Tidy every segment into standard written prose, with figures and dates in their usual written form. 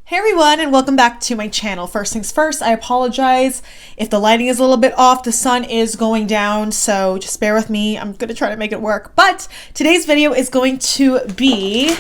Hey everyone, and welcome back to my channel. First things first, I apologize if the lighting is a little bit off. The sun is going down, so just bear with me. I'm gonna try to make it work. But today's video is going to be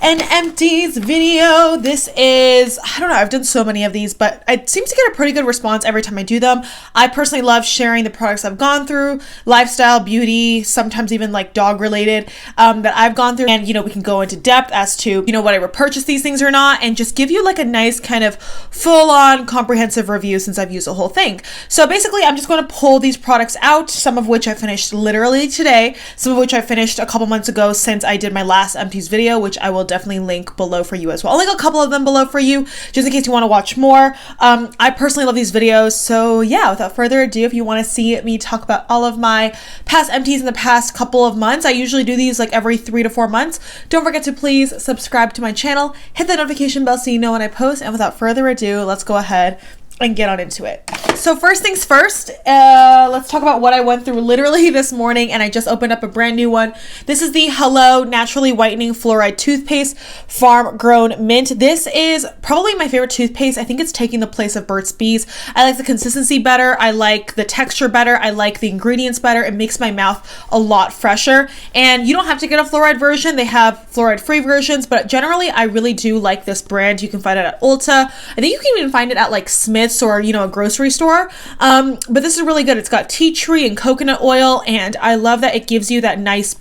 an empties video. This is, I don't know, I've done so many of these, but I seem to get a pretty good response every time I do them. I personally love sharing the products I've gone through, lifestyle, beauty, sometimes even like dog related, that I've gone through. And we can go into depth as to, whether I purchased these things or not, and just give you like a nice kind of full-on comprehensive review since I've used the whole thing. So basically, I'm just going to pull these products out, some of which I finished literally today, some of which I finished a couple months ago since I did my last empties video, which I will definitely link below for you as well. I'll link a couple of them below for you, just in case you want to watch more. I personally love these videos, so yeah, without further ado, if you want to see me talk about all of my past empties in the past couple of months, I usually do these like every 3 to 4 months. Don't forget to please subscribe to my channel, hit the notification bell so you know when I post, and without further ado, let's go ahead and get on into it. So first things first, let's talk about what I went through literally this morning, and I just opened up a brand new one. This is the Hello Naturally Whitening Fluoride Toothpaste, Farm Grown Mint. This is probably my favorite toothpaste. I think it's taking the place of Burt's Bees. I like the consistency better. I like the texture better. I like the ingredients better. It makes my mouth a lot fresher. And you don't have to get a fluoride version. They have fluoride-free versions, but generally I really do like this brand. You can find it at Ulta. I think you can even find it at like Smith's or a grocery store, but this is really good. It's got tea tree and coconut oil, and I love that it gives you that nice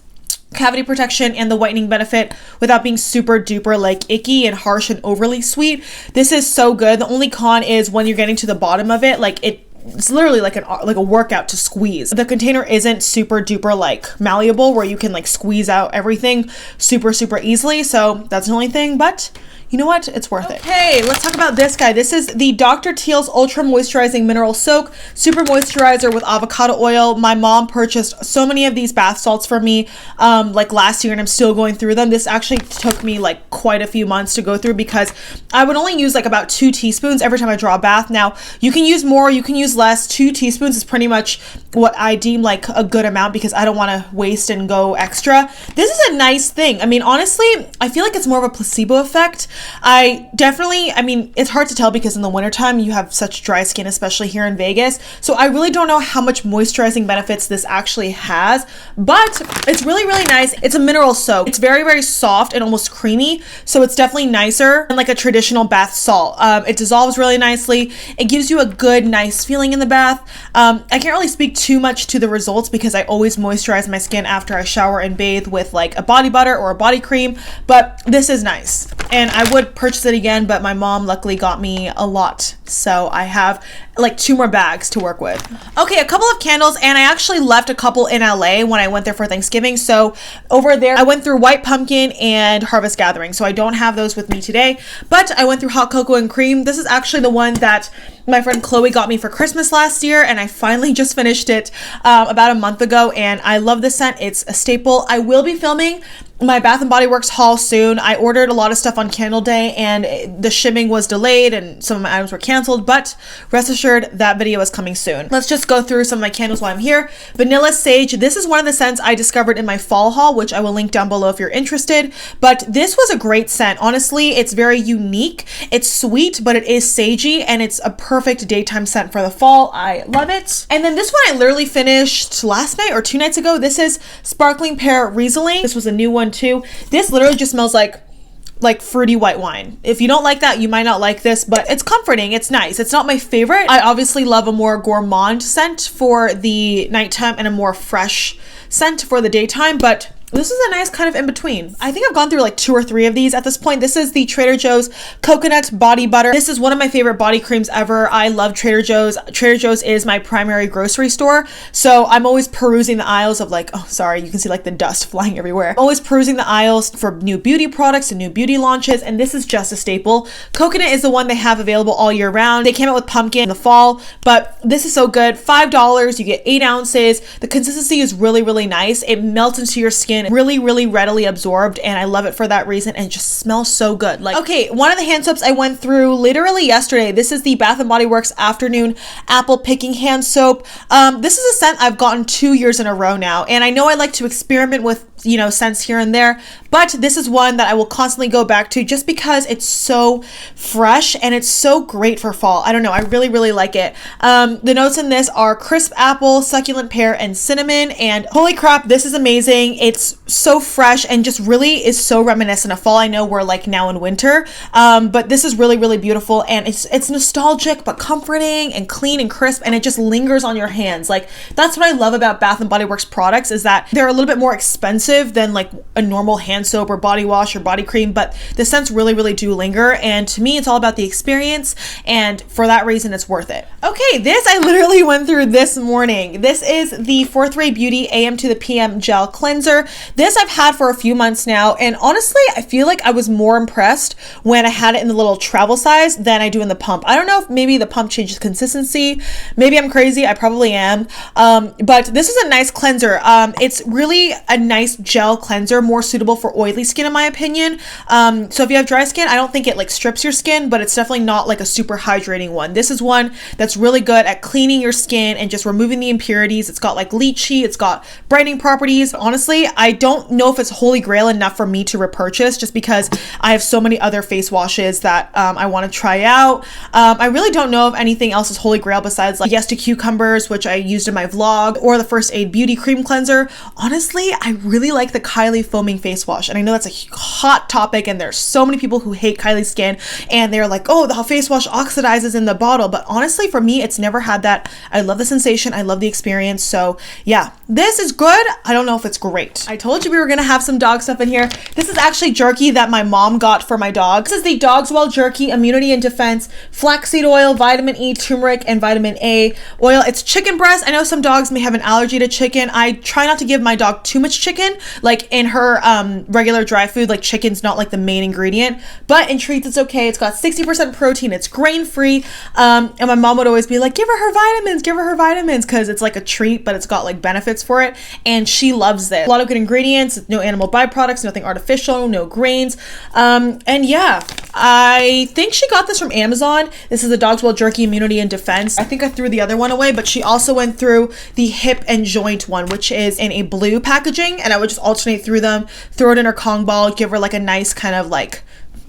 cavity protection and the whitening benefit without being super duper like icky and harsh and overly sweet. This is so good. The only con is when you're getting to the bottom of it, it's literally like a workout to squeeze. The container isn't super duper like malleable where you can like squeeze out everything super easily, so that's the only thing, but you know what? It's worth it. Okay, let's talk about this guy. This is the Dr. Teal's Ultra Moisturizing Mineral Soak Super Moisturizer with Avocado Oil. My mom purchased so many of these bath salts for me like last year, and I'm still going through them. This actually took me like quite a few months to go through because I would only use like about 2 teaspoons every time I draw a bath. Now, you can use more, you can use less. 2 teaspoons is pretty much what I deem like a good amount because I don't want to waste and go extra. This is a nice thing. I mean, honestly, I feel like it's more of a placebo effect. It's hard to tell because in the wintertime you have such dry skin, especially here in Vegas. So I really don't know how much moisturizing benefits this actually has, but it's really nice. It's a mineral soap. It's very soft and almost creamy. So it's definitely nicer than like a traditional bath salt. It dissolves really nicely. It gives you a good, nice feeling in the bath. I can't really speak too much to the results because I always moisturize my skin after I shower and bathe with like a body butter or a body cream, but this is nice. And I would purchase it again, but my mom luckily got me a lot, so I have like 2 more bags to work with. Okay, a couple of candles, and I actually left a couple in LA when I went there for Thanksgiving. So over there, I went through White Pumpkin and Harvest Gathering, so I don't have those with me today, but I went through Hot Cocoa and Cream. This is actually the one that my friend Chloe got me for Christmas last year, and I finally just finished it about a month ago, and I love this scent. It's a staple. I will be filming my Bath & Body Works haul soon. I ordered a lot of stuff on Candle Day, and the shipping was delayed and some of my items were canceled, but rest assured that video is coming soon. Let's just go through some of my candles while I'm here. Vanilla Sage. This is one of the scents I discovered in my fall haul, which I will link down below if you're interested, but this was a great scent. Honestly, it's very unique. It's sweet, but it is sagey, and it's a perfect daytime scent for the fall. I love it. And then this one I literally finished last night or 2 nights ago. This is Sparkling Pear Riesling. This was a new one too. This literally just smells like fruity white wine. If you don't like that, you might not like this, but it's comforting. It's nice. It's not my favorite. I obviously love a more gourmand scent for the nighttime and a more fresh scent for the daytime, but this is a nice kind of in between. I think I've gone through like 2 or 3 of these at this point. This is the Trader Joe's Coconut Body Butter. This is one of my favorite body creams ever. I love Trader Joe's. Trader Joe's is my primary grocery store, so I'm always perusing the aisles of like, oh sorry, you can see like the dust flying everywhere. I'm always perusing the aisles for new beauty products and new beauty launches, and this is just a staple. Coconut is the one they have available all year round. They came out with pumpkin in the fall, but this is so good. $5, you get 8 ounces. The consistency is really nice. It melts into your skin, really readily absorbed, and I love it for that reason, and it just smells so good. Like, okay, one of the hand soaps I went through literally yesterday. This is the Bath & Body Works Afternoon Apple Picking Hand Soap. This is a scent I've gotten 2 years in a row now, and I know I like to experiment with you know, scents here and there, but this is one that I will constantly go back to just because it's so fresh and it's so great for fall. I don't know, I really, really like it. The notes in this are crisp apple, succulent pear, and cinnamon, and holy crap, this is amazing. It's so fresh and just really is so reminiscent of fall. I know we're like now in winter, but this is really, really beautiful, and it's nostalgic but comforting and clean and crisp, and it just lingers on your hands. Like, that's what I love about Bath & Body Works products, is that they're a little bit more expensive than like a normal hand soap or body wash or body cream, but the scents really, really do linger, and to me it's all about the experience, and for that reason it's worth it. Okay, this I literally went through this morning. This is the Fourth Ray Beauty AM to the PM Gel Cleanser. This I've had for a few months now, and honestly I feel like I was more impressed when I had it in the little travel size than I do in the pump. I don't know if maybe the pump changes consistency. Maybe I'm crazy, I probably am, but this is a nice cleanser. It's really a nice gel cleanser, more suitable for oily skin in my opinion. So if you have dry skin, I don't think it like strips your skin, but it's definitely not like a super hydrating one. This is one that's really good at cleaning your skin and just removing the impurities. It's got like leachy, it's got brightening properties. Honestly, I don't know if it's holy grail enough for me to repurchase, just because I have so many other face washes that I want to try out. I really don't know if anything else is holy grail besides like Yes to Cucumbers, which I used in my vlog, or the First Aid Beauty Cream Cleanser. Honestly, I really like the Kylie Foaming Face Wash, and I know that's a hot topic, and there's so many people who hate Kylie's skin, and they're like, oh, the face wash oxidizes in the bottle, but honestly for me it's never had that. I love the sensation, I love the experience, so yeah, this is good. I don't know if it's great. I told you we were gonna have some dog stuff in here. This is actually jerky that my mom got for my dog. This is the Dogswell Jerky Immunity and Defense Flaxseed Oil, Vitamin E, Turmeric, and Vitamin A oil. It's chicken breast. I know some dogs may have an allergy to chicken. I try not to give my dog too much chicken, like in her regular dry food. Like, chicken's not like the main ingredient, but in treats it's okay. It's got 60% protein, it's grain free, and my mom would always be like, give her her vitamins, because it's like a treat, but it's got like benefits for it, and she loves it. A lot of good ingredients, no animal byproducts, nothing artificial, no grains, and yeah, I think she got this from Amazon. This is the Dogswell Jerky Immunity and Defense. I think I threw the other one away, but she also went through the hip and joint one, which is in a blue packaging, and I would just alternate through them, throw it in her Kong ball, give her like a nice kind of like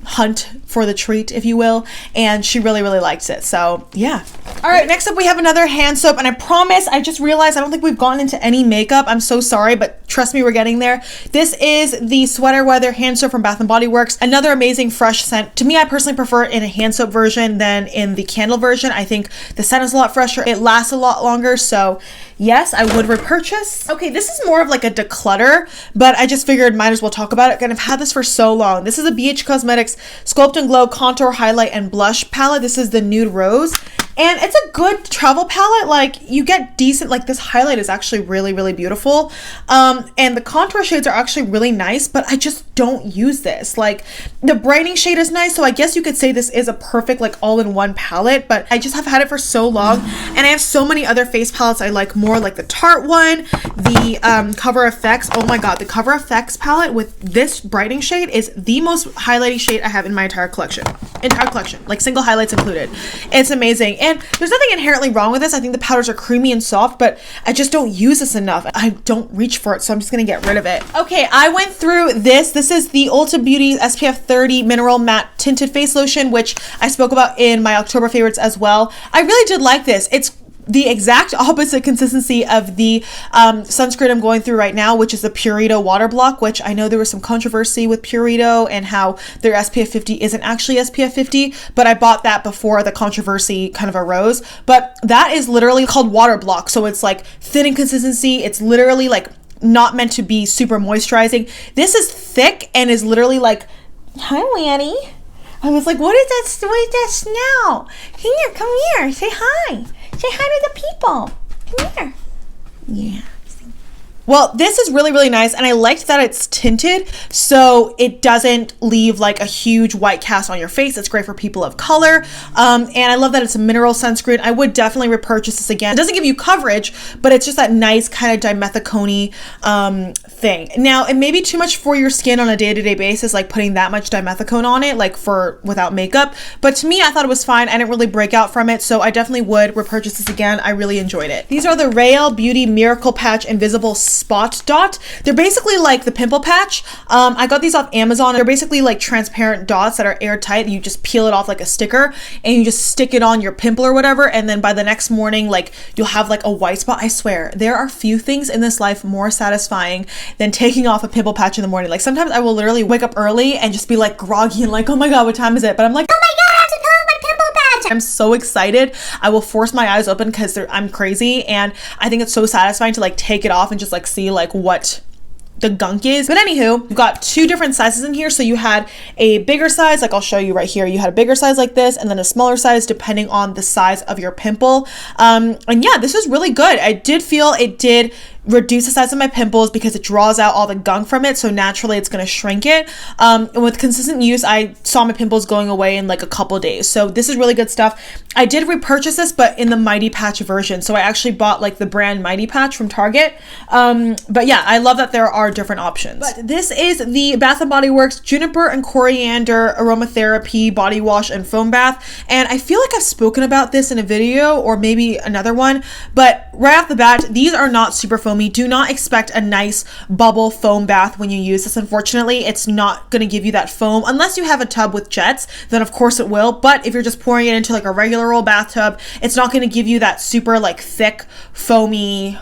hunt for the treat, if you will, and she really, really likes it. So yeah. All right, next up we have another hand soap, and I promise, I just realized I don't think we've gotten into any makeup. I'm so sorry, but trust me, we're getting there. This is the Sweater Weather hand soap from Bath & Body Works. Another amazing fresh scent. To me, I personally prefer it in a hand soap version than in the candle version. I think the scent is a lot fresher, it lasts a lot longer, so yes, I would repurchase. Okay, this is more of like a declutter, but I just figured might as well talk about it, and I've had this for so long. This is a BH Cosmetics Sculpt and Glow Contour Highlight and Blush Palette. This is the Nude Rose, and it's a good travel palette. Like, you get decent, like this highlight is actually really, really beautiful, and the contour shades are actually really nice, but I just don't use this. Like, the brightening shade is nice, so I guess you could say this is a perfect like all-in-one palette, but I just have had it for so long, and I have so many other face palettes I like more, like the Tarte one, the Cover FX. Oh my god, the Cover FX palette with this brightening shade is the most highlighty shade I have in my entire collection, like single highlights included. It's amazing, and there's nothing inherently wrong with this. I think the powders are creamy and soft, but I just don't use this enough. I don't reach for it, so I'm just gonna get rid of it. Okay, I went through this. This is the Ulta Beauty SPF 30 Mineral Matte Tinted Face Lotion, which I spoke about in my October favorites as well. I really did like this. It's the exact opposite consistency of the sunscreen I'm going through right now, which is the Purito Water Block, which I know there was some controversy with Purito and how their SPF 50 isn't actually SPF 50, but I bought that before the controversy kind of arose. But that is literally called Water Block, so it's like thin in consistency. It's literally like not meant to be super moisturizing. This is thick and is literally like, hi Lanny. I was like, what is that smell? Here, come here, say hi. Say hi to the people. Come here. Yeah. Well, this is really, really nice, and I liked that it's tinted, so it doesn't leave like a huge white cast on your face. It's great for people of color, and I love that it's a mineral sunscreen. I would definitely repurchase this again. It doesn't give you coverage, but it's just that nice kind of dimethicone thing. Now, it may be too much for your skin on a day-to-day basis, like putting that much dimethicone on it, like for without makeup, but to me, I thought it was fine. I didn't really break out from it, so I definitely would repurchase this again. I really enjoyed it. These are the Rael Beauty Miracle Patch Invisible Spot Dot. They're basically like the pimple patch. I got these off Amazon. They're basically like transparent dots that are airtight. You just peel it off like a sticker and you just stick it on your pimple or whatever, and then by the next morning, like, you'll have like a white spot. I swear, there are few things in this life more satisfying than taking off a pimple patch in the morning. Like, sometimes I will literally wake up early and just be like groggy and like, oh my god, what time is it? But I'm like, oh my god, I have to peel off my pimple patch. I'm so excited. I will force my eyes open because I'm crazy, and I think it's so satisfying to like take it off and just like see like what the gunk is. But anywho, you've got two different sizes in here. So you had a bigger size, like I'll show you right here. You had a bigger size like this, and then a smaller size depending on the size of your pimple. And yeah, this was really good. I did feel it did reduce the size of my pimples because it draws out all the gunk from it, so naturally it's going to shrink it. And with consistent use, I saw my pimples going away in like a couple days. So this is really good stuff. I did repurchase this, but in the Mighty Patch version. So I actually bought like the brand Mighty Patch from Target. But yeah, I love that there are different options. But this is the Bath & Body Works Juniper and Coriander Aromatherapy Body Wash and Foam Bath. And I feel like I've spoken about this in a video or maybe another one, but right off the bat, these are not super foamy. Do not expect a nice bubble foam bath when you use this. Unfortunately, it's not going to give you that foam unless you have a tub with jets, then of course it will. But if you're just pouring it into like a regular old bathtub, it's not going to give you that super like thick foamy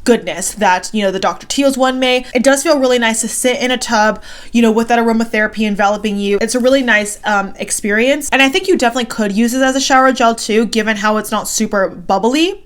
goodness that, you know, the Dr. Teal's one may. It does feel really nice to sit in a tub, you know, with that aromatherapy enveloping you. It's a really nice experience, and I think you definitely could use it as a shower gel too, given how it's not super bubbly.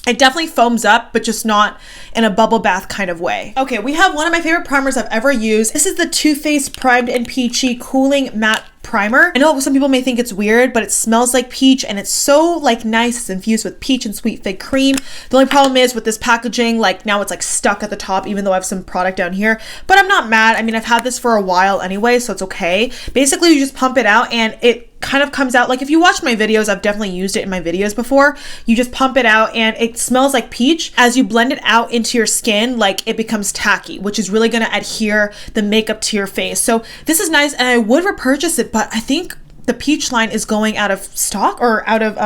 It definitely foams up, but just not in a bubble bath kind of way. Okay, we have one of my favorite primers I've ever used. This is the Too Faced Primed and Peachy Cooling Matte Primer. I know some people may think it's weird, but it smells like peach and it's so like nice. It's infused with peach and sweet fig cream. The only problem is with this packaging, like now it's like stuck at the top, even though I have some product down here, but I'm not mad. I mean, I've had this for a while anyway, so it's okay. Basically, you just pump it out and it kind of comes out like, if you watch my videos, I've definitely used it in my videos before. You just pump it out and it smells like peach. As you blend it out into your skin, like it becomes tacky, which is really going to adhere the makeup to your face. So this is nice, and I would repurchase it, but I think the peach line is going out of stock, or out of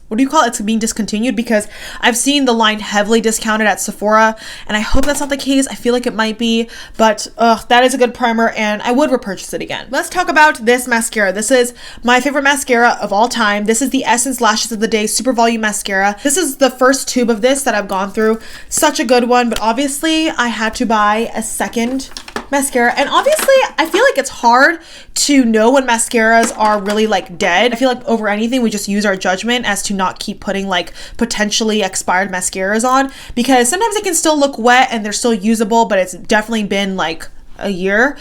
what do you call it? It's being discontinued, because I've seen the line heavily discounted at Sephora, and I hope that's not the case. I feel like it might be, but that is a good primer and I would repurchase it again. Let's talk about this mascara. This is my favorite mascara of all time. This is the Essence Lashes of the Day Super Volume Mascara. This is the first tube of this that I've gone through. Such a good one, but obviously I had to buy a second mascara, and obviously I feel like it's hard to know when mascaras are really like dead. I feel like over anything we just use our judgment as to not keep putting like potentially expired mascaras on, because sometimes it can still look wet and they're still usable, but it's definitely been like a year.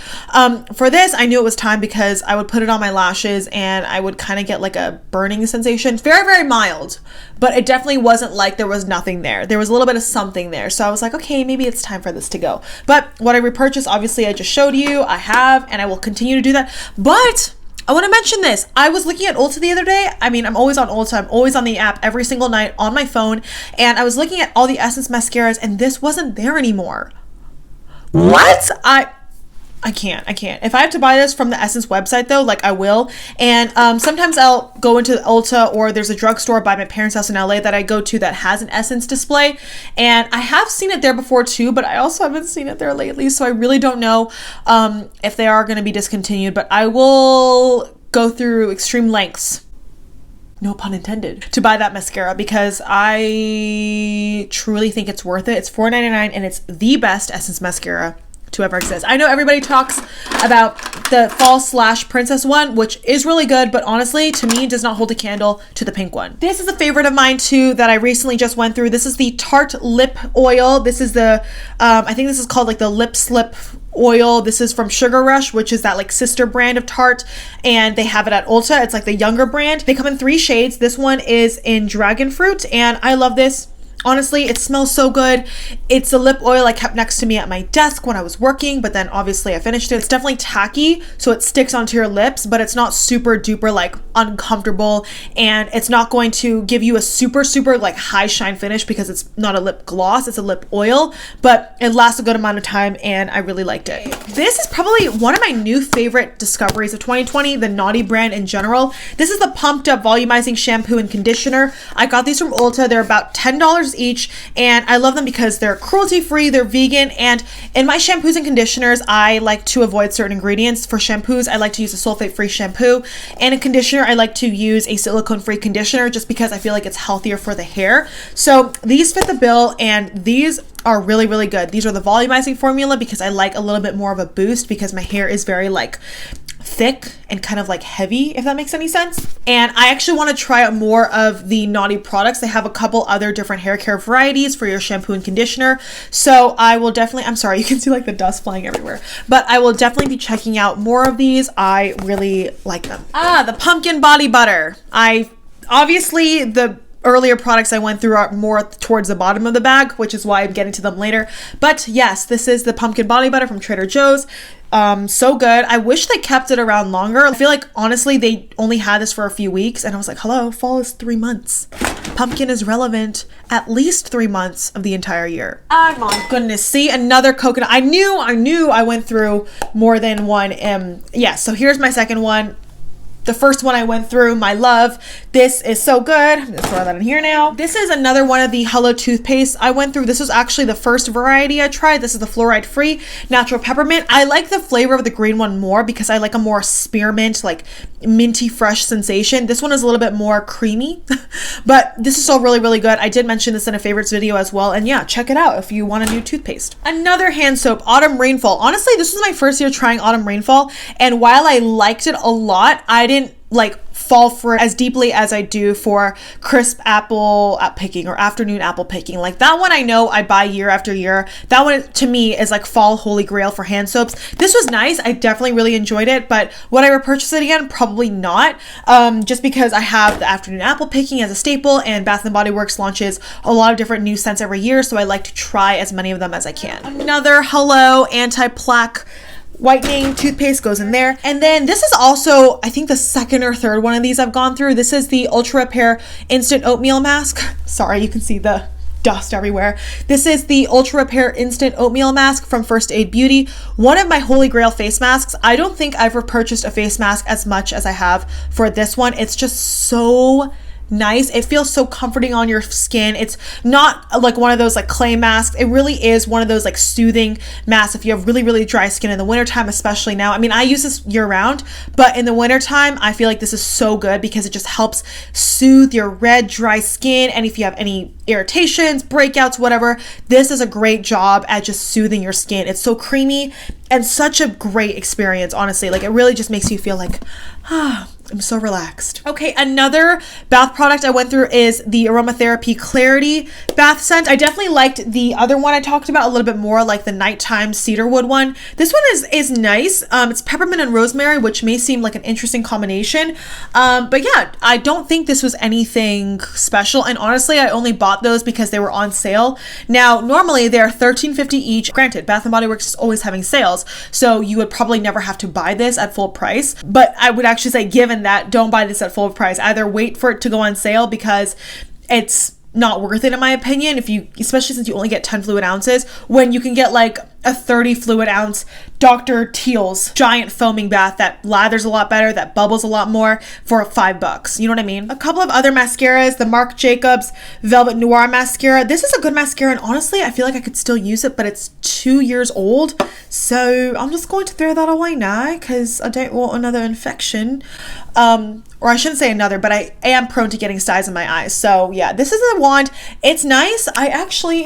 For this, I knew it was time because I would put it on my lashes and I would kind of get like a burning sensation. Very, very mild, but it definitely wasn't like there was nothing there. There was a little bit of something there. So I was like, okay, maybe it's time for this to go. But what I repurchased, obviously I just showed you, I have, and I will continue to do that. But I want to mention this. I was looking at Ulta the other day. I mean, I'm always on Ulta. I'm always on the app every single night on my phone. And I was looking at all the Essence mascaras and this wasn't there anymore. What? I can't. If I have to buy this from the Essence website though, like I will. And sometimes I'll go into Ulta, or there's a drugstore by my parents' house in LA that I go to that has an Essence display. And I have seen it there before too, but I also haven't seen it there lately. So I really don't know if they are going to be discontinued, but I will go through extreme lengths, no pun intended, to buy that mascara because I truly think it's worth it. It's $4.99 and it's the best Essence mascara to ever exist. I know everybody talks about the Fall/Princess one, which is really good, but honestly, to me, does not hold a candle to the pink one. This is a favorite of mine too that I recently just went through. This is the Tarte Lip Oil. This is the, I think this is called like the Lip Slip oil. This is from Sugar Rush, which is that like sister brand of Tarte, and they have it at Ulta. It's like the younger brand. They come in 3 shades. This one is in Dragon Fruit, and I love this. Honestly, it smells so good. It's a lip oil I kept next to me at my desk when I was working, but then obviously I finished it. It's definitely tacky, so it sticks onto your lips, but it's not super duper like uncomfortable, and it's not going to give you a super like high shine finish because it's not a lip gloss, it's a lip oil, but it lasts a good amount of time and I really liked it. This is probably one of my new favorite discoveries of 2020, the Naughty brand in general. This is the Pumped Up Volumizing Shampoo and Conditioner. I got these from Ulta. They're about $10 $2 each, and I love them because they're cruelty-free, they're vegan, and in my shampoos and conditioners, I like to avoid certain ingredients. For shampoos, I like to use a sulfate-free shampoo, and in conditioner, I like to use a silicone-free conditioner just because I feel like it's healthier for the hair. So these fit the bill, and these are really, really good. These are the volumizing formula because I like a little bit more of a boost because my hair is very like thick and kind of like heavy, if that makes any sense. And I actually want to try out more of the Naughty products. They have a couple other different hair care varieties for your shampoo and conditioner. So I will definitely, I'm sorry, you can see like the dust flying everywhere, but I will definitely be checking out more of these. I really like them. The pumpkin body butter. Obviously the earlier products I went through are more towards the bottom of the bag, which is why I'm getting to them later. But yes, this is the pumpkin body butter from Trader Joe's. So good. I wish they kept it around longer. I feel like honestly they only had this for a few weeks, and I was like, hello, fall is 3 months. Pumpkin is relevant at least 3 months of the entire year. Oh my goodness. See, another coconut. I knew I went through more than one. Yeah, so here's my second one. The first one I went through, my love. This is so good. I'm gonna throw that in here now. This is another one of the Hello toothpaste I went through. This was actually the first variety I tried. This is the fluoride-free natural peppermint. I like the flavor of the green one more because I like a more spearmint, like minty fresh sensation. This one is a little bit more creamy, but this is still really, really good. I did mention this in a favorites video as well. And yeah, check it out if you want a new toothpaste. Another hand soap, Autumn Rainfall. Honestly, this was my first year trying Autumn Rainfall. And while I liked it a lot, I didn't like fall for it as deeply as I do for crisp apple picking or afternoon apple picking. Like that one I know I buy year after year. That one to me is like fall holy grail for hand soaps. This was nice. I definitely really enjoyed it, but would I repurchase it again? Probably not. Just because I have the afternoon apple picking as a staple, and Bath & Body Works launches a lot of different new scents every year, so I like to try as many of them as I can. Another Hello anti-plaque whitening toothpaste goes in there. And then this is also, I think, the second or third one of these I've gone through. This is the Ultra Repair Instant Oatmeal Mask. Sorry, you can see the dust everywhere. This is the Ultra Repair Instant Oatmeal Mask from First Aid Beauty. One of my holy grail face masks. I don't think I've repurchased a face mask as much as I have for this one. It's just so nice. It feels so comforting on your skin. It's not like one of those like clay masks. It really is one of those like soothing masks if you have really, really dry skin in the wintertime, especially now. I mean, I use this year round, but in the wintertime, I feel like this is so good because it just helps soothe your red, dry skin. And if you have any irritations, breakouts, whatever, this is a great job at just soothing your skin. It's so creamy and such a great experience, honestly. Like it really just makes you feel like, I'm so relaxed. Okay, another bath product I went through is the Aromatherapy Clarity bath scent. I definitely liked the other one I talked about a little bit more, like the nighttime cedarwood one. This one is nice. It's peppermint and rosemary, which may seem like an interesting combination. But yeah, I don't think this was anything special. And honestly, I only bought those because they were on sale. Now, normally they're $13.50 each. Granted, Bath & Body Works is always having sales, so you would probably never have to buy this at full price. But I would actually say, given that, don't buy this at full price. Either wait for it to go on sale because it's not worth it in my opinion, especially since you only get 10 fluid ounces, when you can get like a 30 fluid ounce Dr. Teal's giant foaming bath that lathers a lot better, that bubbles a lot more for $5. You know what I mean? A couple of other mascaras, the Marc Jacobs Velvet Noir mascara. This is a good mascara, and honestly, I feel like I could still use it, but it's 2 years old. So I'm just going to throw that away now because I don't want another infection. Or I shouldn't say another, but I am prone to getting styes in my eyes. So yeah, this is the wand. It's nice. I actually,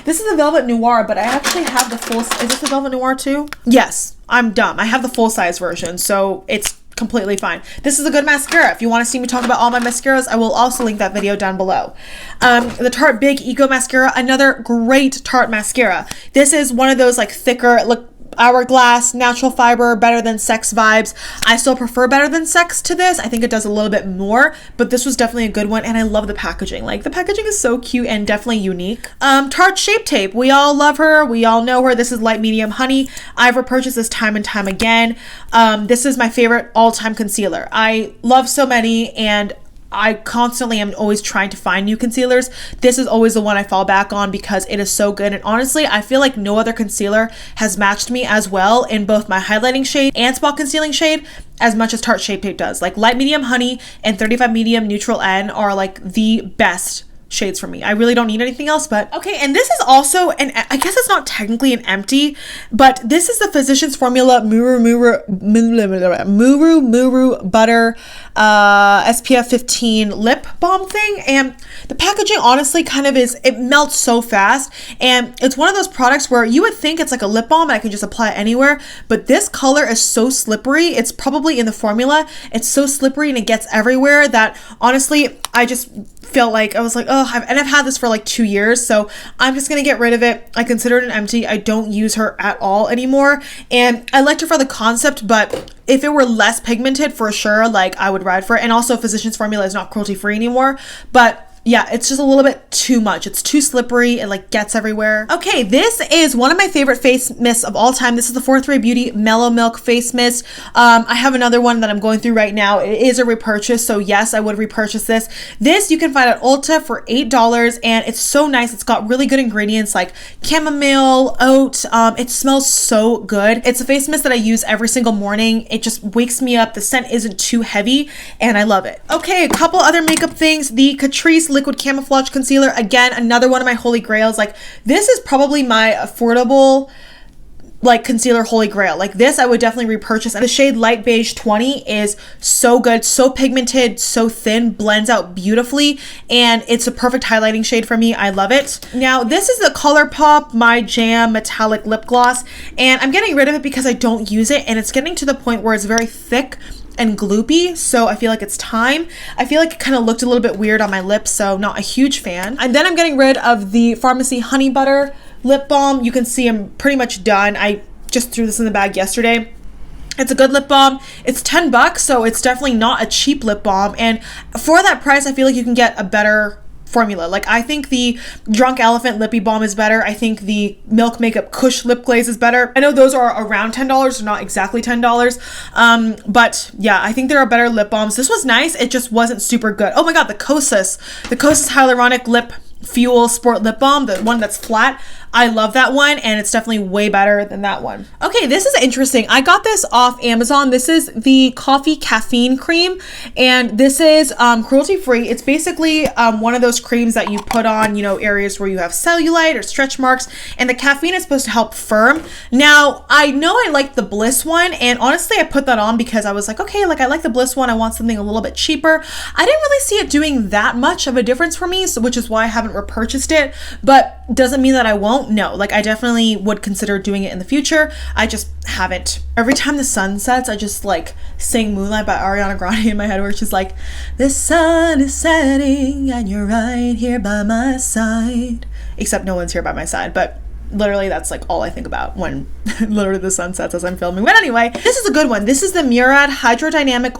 this is the Velvet Noir, but I actually have the full, is this the Velvet Noir too? Yes, I'm dumb. I have the full size version, so it's completely fine. This is a good mascara. If you want to see me talk about all my mascaras, I will also link that video down below. The Tarte Big Eco Mascara, another great Tarte mascara. This is one of those like thicker, look, Hourglass, natural fiber, Better Than Sex vibes. I still prefer Better Than Sex to this. I think it does a little bit more, but this was definitely a good one, and I love the packaging. Like, the packaging is so cute and definitely unique. Tarte Shape Tape. We all love her. We all know her. This is Light Medium Honey. I've repurchased this time and time again. This is my favorite all-time concealer. I love so many, and I constantly am always trying to find new concealers. This is always the one I fall back on because it is so good. And honestly, I feel like no other concealer has matched me as well in both my highlighting shade and spot concealing shade as much as Tarte Shape Tape does. Like Light Medium Honey and 35 Medium Neutral N are like the best shades for me. I really don't need anything else, but okay. And this is also, and I guess it's not technically an empty, but this is the Physicians Formula Muru Butter SPF 15 lip balm thing. And the packaging honestly kind of is, it melts so fast. And it's one of those products where you would think it's like a lip balm and I can just apply it anywhere, but this color is so slippery. It's probably in the formula. It's so slippery and it gets everywhere that honestly, I just felt like I was like, oh, I've had this for like 2 years, so I'm just gonna get rid of it. I consider it an empty. I don't use her at all anymore, and I liked her for the concept, but if it were less pigmented, for sure, like I would ride for it. And also, Physicians Formula is not cruelty free anymore, but yeah, it's just a little bit too much. It's too slippery. It like gets everywhere. Okay, this is one of my favorite face mists of all time. This is the 4th-Ray Beauty Mellow Milk Face Mist. I have another one that I'm going through right now. It is a repurchase, so yes, I would repurchase this. This you can find at Ulta for $8, and it's so nice. It's got really good ingredients like chamomile, oat. It smells so good. It's a face mist that I use every single morning. It just wakes me up. The scent isn't too heavy, and I love it. Okay, a couple other makeup things. The Catrice Liquid Camouflage Concealer. Again, another one of my holy grails. Like, this is probably my affordable like concealer holy grail. Like, this I would definitely repurchase. And the shade Light Beige 20 is so good, so pigmented, so thin, blends out beautifully, and it's a perfect highlighting shade for me. I love it. Now, this is the ColourPop My Jam Metallic Lip Gloss, and I'm getting rid of it because I don't use it, and it's getting to the point where it's very thick and gloopy, so I feel like it's time. I feel like it kind of looked a little bit weird on my lips, so not a huge fan. And then I'm getting rid of the Pharmacy Honey Butter lip balm. You can see I'm pretty much done. I just threw this in the bag yesterday. It's a good lip balm. It's $10, so it's definitely not a cheap lip balm, and for that price I feel like you can get a better formula. Like, I think the Drunk Elephant Lippy Balm is better. I think the Milk Makeup Kush Lip Glaze is better. I know those are around $10, not exactly $10. But yeah, I think there are better lip balms. This was nice. It just wasn't super good. Oh my God, the Kosas Hyaluronic Lip Fuel Sport Lip Balm, the one that's flat. I love that one, and it's definitely way better than that one. Okay, this is interesting. I got this off Amazon. This is the Coffee Caffeine Cream, and this is cruelty free. It's basically one of those creams that you put on, you know, areas where you have cellulite or stretch marks, and the caffeine is supposed to help firm. Now, I know I like the Bliss one, and honestly, I put that on because I was like, okay, like I like the Bliss one. I want something a little bit cheaper. I didn't really see it doing that much of a difference for me, so, which is why I haven't repurchased it, but doesn't mean that I won't. No, like I definitely would consider doing it in the future. I just haven't. Every time the sun sets, I just like sing Moonlight by Ariana Grande in my head, where she's like, the sun is setting and you're right here by my side. Except no one's here by my side, but literally that's like all I think about when literally the sun sets as I'm filming. But anyway, this is a good one. This is the Murad Hydrodynamic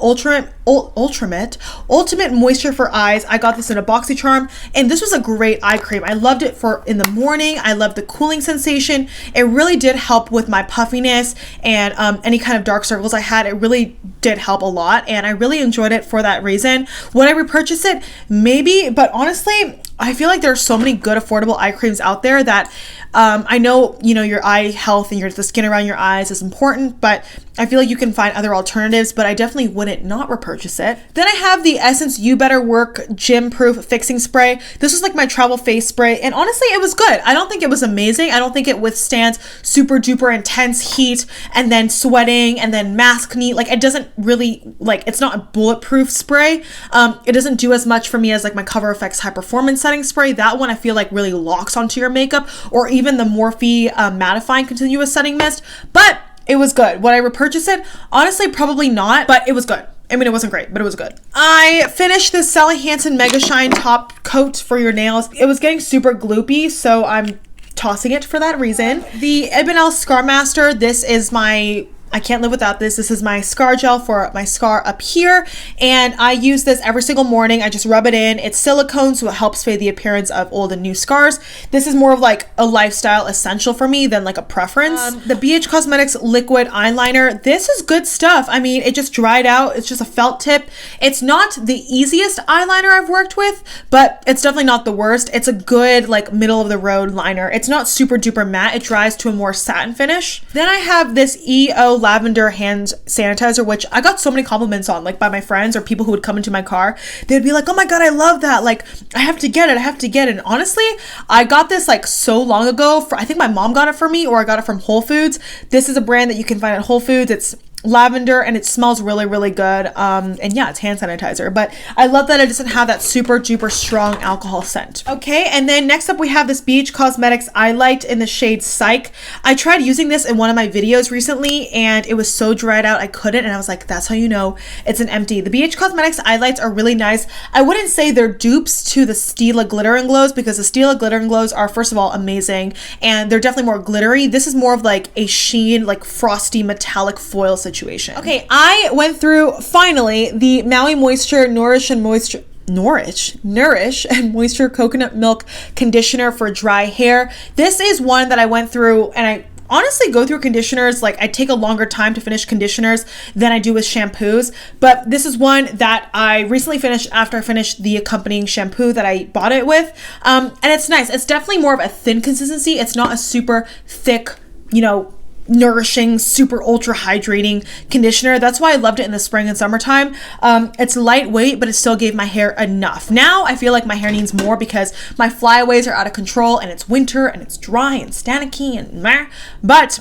Ultimate Moisture for Eyes. I got this in a BoxyCharm, and this was a great eye cream. I loved it for in the morning. I loved the cooling sensation. It really did help with my puffiness and any kind of dark circles I had. It really did help a lot, and I really enjoyed it for that reason. Would I repurchase it? Maybe, but honestly, I feel like there are so many good affordable eye creams out there that I know, you know, your eye health and the skin around your eyes is important, but I feel like you can find other alternatives, but I definitely wouldn't not repurchase it. Then I have the Essence You Better Work Gym Proof Fixing Spray. This was like my travel face spray, and honestly, it was good. I don't think it was amazing. I don't think it withstands super duper intense heat and then sweating and then mask need. Like, it doesn't really, like, it's not a bulletproof spray. It doesn't do as much for me as like my Cover FX High Performance Setting Spray. That one I feel like really locks onto your makeup, or even the Morphe Mattifying Continuous Setting Mist, but it was good. Would I repurchase it? Honestly, probably not, but it was good. I mean, it wasn't great, but it was good. I finished this Sally Hansen Mega Shine Top Coat for your nails. It was getting super gloopy, so I'm tossing it for that reason. The Ibanel Scar Master, this is my, I can't live without this. This is my scar gel for my scar up here, and I use this every single morning. I just rub it in. It's silicone, so it helps fade the appearance of old and new scars. This is more of like a lifestyle essential for me than like a preference. The BH Cosmetics Liquid Eyeliner. This is good stuff. I mean, it just dried out. It's just a felt tip. It's not the easiest eyeliner I've worked with, but it's definitely not the worst. It's a good like middle of the road liner. It's not super duper matte. It dries to a more satin finish. Then I have this EO lavender hand sanitizer, which I got so many compliments on, like by my friends or people who would come into my car. They'd be like, oh my God, I love that. Like, I have to get it. I have to get it. And honestly, I got this like so long ago. I think my mom got it for me, or I got it from Whole Foods. This is a brand that you can find at Whole Foods. It's lavender and it smells really, really good. And yeah, it's hand sanitizer, but I love that it doesn't have that super duper strong alcohol scent. Okay, and then next up we have this Beach Cosmetics Eye Light in the shade Psych. I tried using this in one of my videos recently and it was so dried out I couldn't, and I was like, that's how you know it's an empty. The BH Cosmetics Eye Lights are really nice. I wouldn't say they're dupes to the Stila Glitter and Glows, because the Stila Glitter and Glows are, first of all, amazing, and they're definitely more glittery. This is more of like a sheen, like frosty metallic foil situation. Okay, I went through finally the Maui Moisture Nourish and Moisture Coconut Milk Conditioner for dry hair. This is one that I went through, and I honestly go through conditioners, like I take a longer time to finish conditioners than I do with shampoos, but this is one that I recently finished after I finished the accompanying shampoo that I bought it with, and it's nice. It's definitely more of a thin consistency. It's not a super thick, you know, nourishing, super ultra hydrating conditioner. That's why I loved it in the spring and summertime. It's lightweight, but it still gave my hair enough. Now I feel like my hair needs more because my flyaways are out of control and it's winter and it's dry and staticky and meh, but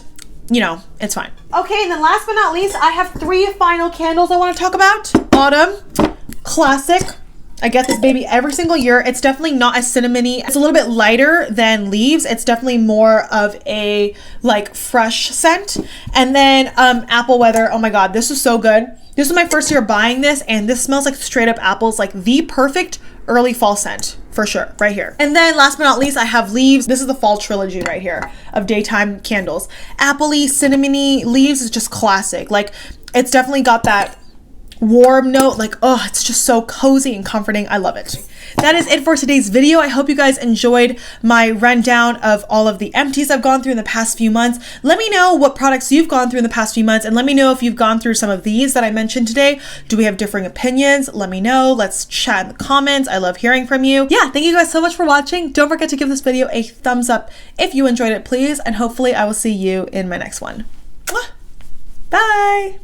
you know, it's fine. Okay, and then last but not least, I have 3 final candles I want to talk about. Autumn Classic. I get this baby every single year. It's definitely not as cinnamony. It's a little bit lighter than Leaves. It's definitely more of a like fresh scent. And then Apple Weather. Oh my God, this is so good. This is my first year buying this, and this smells like straight up apples, like the perfect early fall scent for sure, right here. And then last but not least, I have Leaves. This is the fall trilogy right here of daytime candles. Appley, cinnamony. Leaves is just classic. Like, it's definitely got that warm note, like, oh, it's just so cozy and comforting. I love it. That is it for today's video. I hope you guys enjoyed my rundown of all of the empties I've gone through in the past few months. Let me know what products you've gone through in the past few months, and let me know if you've gone through some of these that I mentioned today. Do we have differing opinions? Let me know. Let's chat in the comments. I love hearing from you. Yeah, thank you guys so much for watching. Don't forget to give this video a thumbs up if you enjoyed it, please, and hopefully I will see you in my next one. Bye!